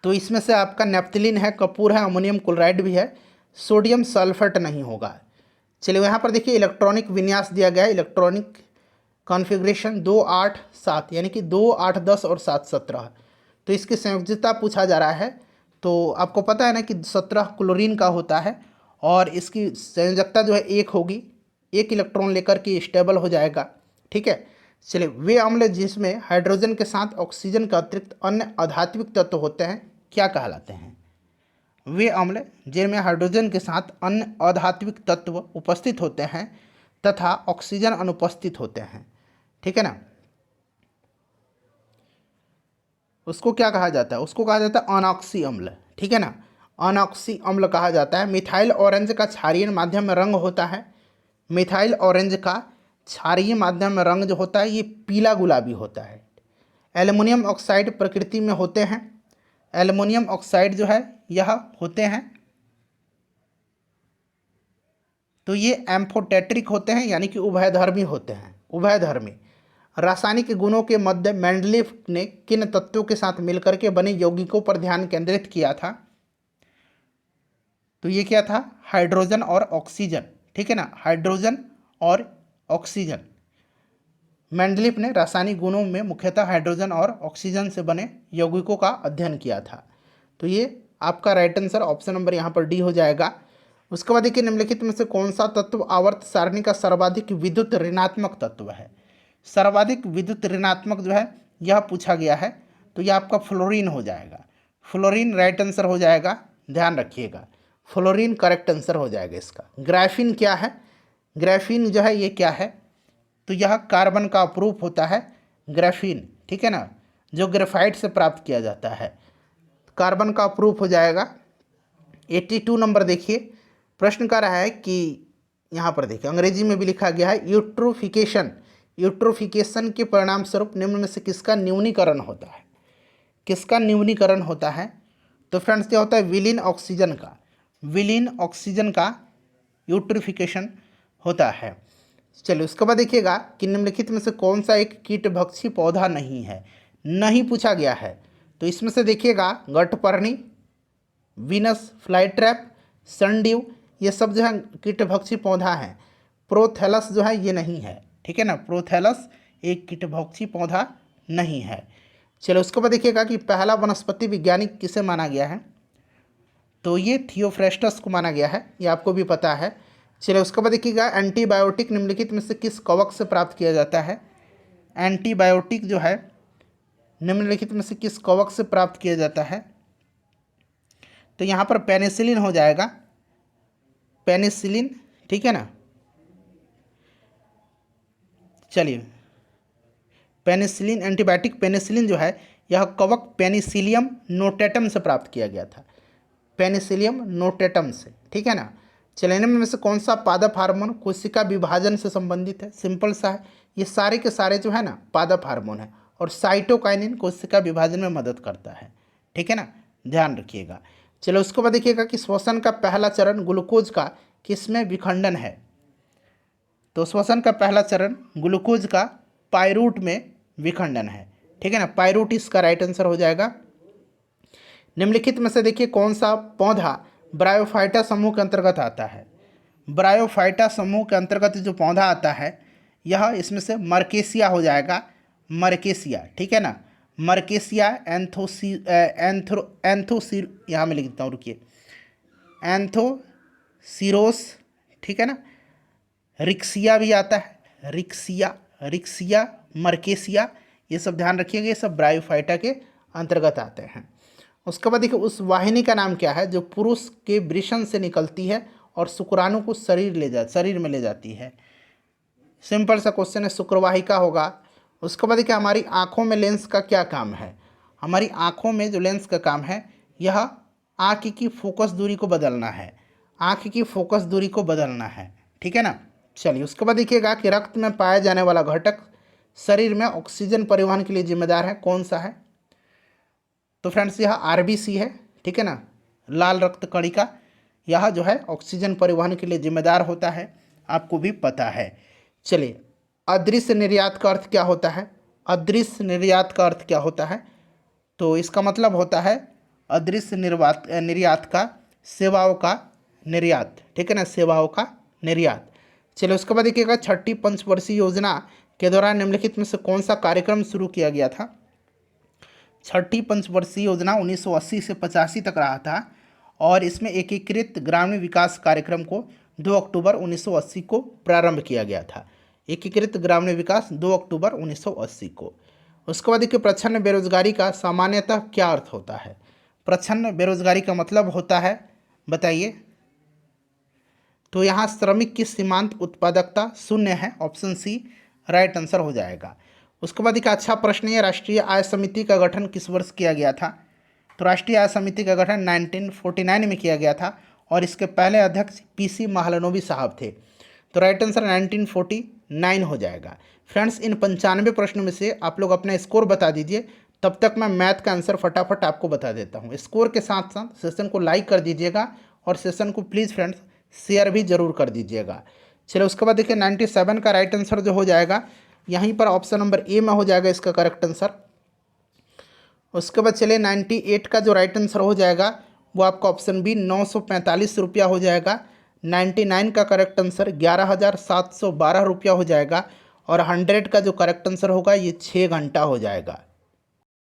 तो इसमें से आपका नेप्थलीन है, कपूर है, अमोनियम क्लोराइड भी है, सोडियम सल्फेट नहीं होगा। चलिए यहाँ पर देखिए इलेक्ट्रॉनिक विन्यास दिया गया है, इलेक्ट्रॉनिक कॉन्फ़िगरेशन 2, 8, 7 यानी कि 2, 8, 10 और 7, 17। तो इसकी संयोजकता पूछा जा रहा है। तो आपको पता है ना कि 17 क्लोरीन का होता है और इसकी संयोजकता जो है 1 होगी, 1 इलेक्ट्रॉन लेकर के स्टेबल हो जाएगा। ठीक है। चलिए वे अम्ल जिसमें हाइड्रोजन के साथ ऑक्सीजन के अतिरिक्त अन्य अधात्विक तत्व होते हैं क्या कहलाते हैं। वे अम्ल जिनमें हाइड्रोजन के साथ अन्य अधात्विक तत्व उपस्थित होते हैं तथा ऑक्सीजन अनुपस्थित होते हैं। ठीक है ना, उसको क्या कहा जाता है? उसको कहा जाता है अनॉक्सी अम्ल। ठीक है ना, अनॉक्सी अम्ल कहा जाता है। मिथाइल ऑरेंज का क्षारीय माध्यम में रंग होता है। मिथाइल ऑरेंज का क्षारीय माध्यम में रंग जो होता है ये पीला गुलाबी होता है। एल्युमिनियम ऑक्साइड प्रकृति में होते हैं। एल्युमिनियम ऑक्साइड जो है यह होते हैं तो ये एम्फोटेट्रिक होते हैं, यानी कि उभयधर्मी होते हैं। उभयधर्मी रासायनिक गुणों के मध्य मेंडलीफ ने किन तत्वों के साथ मिलकर के बने यौगिकों पर ध्यान केंद्रित किया था? तो ये क्या था? हाइड्रोजन और ऑक्सीजन। ठीक है ना, हाइड्रोजन और ऑक्सीजन। मेंडलीफ ने रासायनिक गुणों में मुख्यतः हाइड्रोजन और ऑक्सीजन से बने यौगिकों का अध्ययन किया था। तो ये आपका राइट आंसर ऑप्शन नंबर यहाँ पर डी हो जाएगा। उसके बाद देखिए, निम्नलिखित में से कौन सा तत्व आवर्त सारणी का सर्वाधिक विद्युत ऋणात्मक तत्व है? सर्वाधिक विद्युत ऋणात्मक जो है यह पूछा गया है, तो यह आपका फ्लोरीन हो जाएगा। फ्लोरीन राइट आंसर हो जाएगा, ध्यान रखिएगा, फ्लोरीन करेक्ट आंसर हो जाएगा इसका। ग्राफीन क्या है? ग्राफीन जो है ये क्या है? तो यह कार्बन का अपरूप होता है ग्राफीन। ठीक है ना, जो ग्रेफाइट से प्राप्त किया जाता है, कार्बन का अपरूप हो जाएगा। 82 नंबर देखिए, प्रश्न कर रहा है कि यहाँ पर देखिए अंग्रेजी में भी लिखा गया है यूट्रोफिकेशन। यूट्रोफिकेशन के परिणाम स्वरूप निम्न में से किसका न्यूनीकरण होता है? किसका न्यूनीकरण होता है? तो फ्रेंड्स क्या होता है? विलीन ऑक्सीजन का। विलीन ऑक्सीजन का यूट्रोफिकेशन होता है। चलिए उसके बाद देखिएगा कि निम्नलिखित में से कौन सा एक कीटभक्षी पौधा नहीं है? नहीं पूछा गया है, तो इसमें से देखिएगा गठपर्णी, वीनस फ्लाईट्रैप, सनड्यू, ये सब जो है कीटभक्षी पौधा है। प्रोथैलस जो है ये नहीं है। ठीक है ना, प्रोथैलस एक कीटभक्षी पौधा नहीं है। चलो उसके बाद देखिएगा कि पहला वनस्पति वैज्ञानिक किसे माना गया है? तो ये थियोफ्रेस्टस को माना गया है, ये आपको भी पता है। चलिए उसके बाद देखिएगा एंटीबायोटिक निम्नलिखित में से किस कवक से प्राप्त किया जाता है? एंटीबायोटिक जो है निम्नलिखित में से किस कवक से प्राप्त किया जाता है? तो यहाँ पर पेनिसिलिन हो जाएगा, पेनिसिलिन। ठीक है ना, चलिए पेनिसिलिन एंटीबायोटिक पेनिसिलिन जो है यह कवक पेनिसिलियम नोटेटम से प्राप्त किया गया था, पेनिसिलियम नोटेटम से। ठीक है ना, चलिए इनमें में से कौन सा पादप हार्मोन कोशिका विभाजन से संबंधित है? सिंपल सा है, ये सारे के सारे जो है ना पादप हार्मोन है, और साइटोकाइनिन कोशिका विभाजन में मदद करता है। ठीक है ना, ध्यान रखिएगा। चलो उसके बाद देखिएगा कि श्वसन का पहला चरण ग्लूकोज का किसमें विखंडन है? तो श्वसन का पहला चरण ग्लूकोज का पायरूट में विखंडन है। ठीक है ना, पायरूट इसका राइट आंसर हो जाएगा। निम्नलिखित में से देखिए कौन सा पौधा ब्रायोफाइटा समूह के अंतर्गत आता है? ब्रायोफाइटा समूह के अंतर्गत जो पौधा आता है यह इसमें से मर्केसिया हो जाएगा, मर्केसिया। ठीक है ना, मर्केसिया एंथोसिर, यहाँ मैं लिख देता हूँ, रुकिए, एंथोसिरोस। ठीक है ना, रिक्सिया भी आता है, रिक्सिया, रिक्सिया, मर्केसिया, ये सब ध्यान रखिएगा, ये सब ब्रायोफाइटा के अंतर्गत आते हैं। उसके बाद देखिए उस वाहिनी का नाम क्या है जो पुरुष के वृषण से निकलती है और शुक्राणु को शरीर में ले जाती है? सिंपल सा क्वेश्चन है, शुक्रवाहिका होगा। उसके बाद देखिए हमारी आँखों में लेंस का क्या काम है? हमारी आँखों में जो लेंस का काम है यह आँख की फोकस दूरी को बदलना है, आँख की फोकस दूरी को बदलना है। ठीक है ना, चलिए उसके बाद देखिएगा कि रक्त में पाया जाने वाला घटक शरीर में ऑक्सीजन परिवहन के लिए जिम्मेदार है, कौन सा है? तो फ्रेंड्स यह आरबीसी है। ठीक है ना, लाल रक्त कणिका, यह जो है ऑक्सीजन परिवहन के लिए जिम्मेदार होता है, आपको भी पता है। चलिए अदृश्य निर्यात का अर्थ क्या होता है? अदृश्य निर्यात का अर्थ क्या होता है? तो इसका मतलब होता है अदृश्य निर्यात का सेवाओं का निर्यात। ठीक है ना, सेवाओं का निर्यात। चलिए उसके बाद देखिएगा छठी पंचवर्षीय योजना के दौरान निम्नलिखित में से कौन सा कार्यक्रम शुरू किया गया था? छठी पंचवर्षीय योजना 1980 से 85 तक रहा था, और इसमें एकीकृत ग्रामीण विकास कार्यक्रम को 2 अक्टूबर 1980 को प्रारंभ किया गया था। एकीकृत ग्रामीण विकास 2 अक्टूबर 1980 को। उसके बाद देखिए प्रच्छन्न बेरोजगारी का सामान्यतः क्या अर्थ होता है? प्रच्छन्न बेरोजगारी का मतलब होता है, बताइए। तो यहाँ श्रमिक की सीमांत उत्पादकता शून्य है, ऑप्शन सी राइट आंसर हो जाएगा। उसके बाद एक अच्छा प्रश्न है, राष्ट्रीय आय समिति का गठन किस वर्ष किया गया था? तो राष्ट्रीय आय समिति का गठन 1949 में किया गया था और इसके पहले अध्यक्ष पीसी महालनोबी साहब थे। तो राइट आंसर 1949 हो जाएगा। फ्रेंड्स, इन 95 प्रश्नों में से आप लोग अपना स्कोर बता दीजिए, तब तक मैं मैथ का आंसर फटाफट आपको बता देता हूँ। स्कोर के साथ साथ सेशन को लाइक कर दीजिएगा और सेशन को प्लीज़ फ्रेंड्स शेयर भी जरूर कर दीजिएगा। चलिए, उसके बाद देखिए 97 का राइट आंसर जो हो जाएगा यहीं पर ऑप्शन नंबर ए में हो जाएगा इसका करेक्ट आंसर। उसके बाद चलिए 98 का जो राइट आंसर हो जाएगा वो आपका ऑप्शन बी 945 रुपया हो जाएगा। 99 का करेक्ट आंसर 11,712 रुपया हो जाएगा और 100 का जो करेक्ट आंसर होगा ये 6 घंटा हो जाएगा।